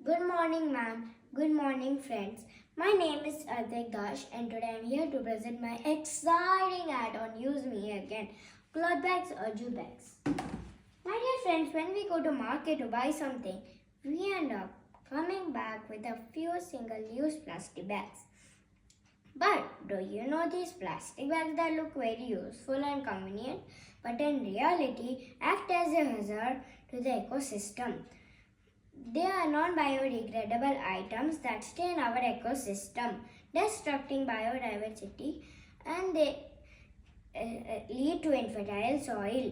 Good morning, ma'am. Good morning, friends. My name is Adek Dash, and today I'm here to present my exciting ad on Use Me Again, cloth bags or jute bags. My dear friends, when we go to market to buy something, we end up coming back with a few single-use plastic bags. But do you know these plastic bags that look very useful and convenient, but in reality act as a hazard to the ecosystem? They are non-biodegradable items that stay in our ecosystem, disrupting biodiversity, and they lead to infertile soil.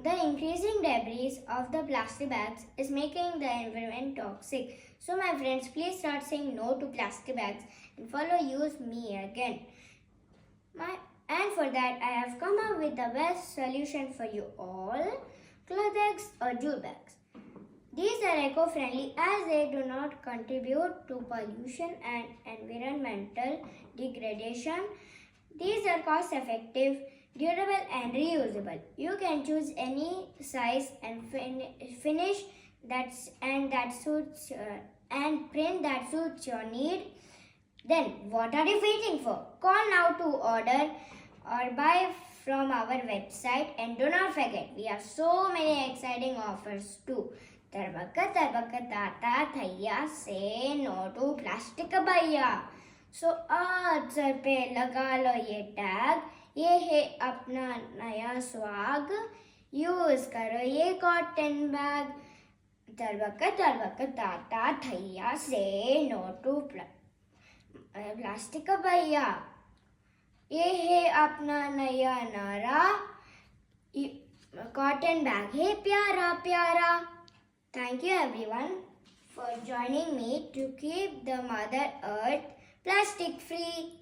The increasing debris of the plastic bags is making the environment toxic. So my friends, please start saying no to plastic bags and follow Use Me Again. And for that, I have come up with the best solution for you all, cloth bags or jute bags. These are eco-friendly as they do not contribute to pollution and environmental degradation. These are cost-effective, durable and reusable. You can choose any size and finish that suits and print that suits your need. Then what are you waiting for? Call now to order or buy from our website, and do not forget we have so many exciting offers too. Tarbaka tata thaiya, say no to plastic भैया. So आज sir पे लगा लो ये tag, ये है अपना नया swag, use करो ये कॉटन बैग. तrbaka tata thaiya, say no to plastic भैया. ये है अपना नया नारा, कॉटन बैग है प्यारा प्यारा. Thank you everyone for joining me to keep the Mother Earth plastic free.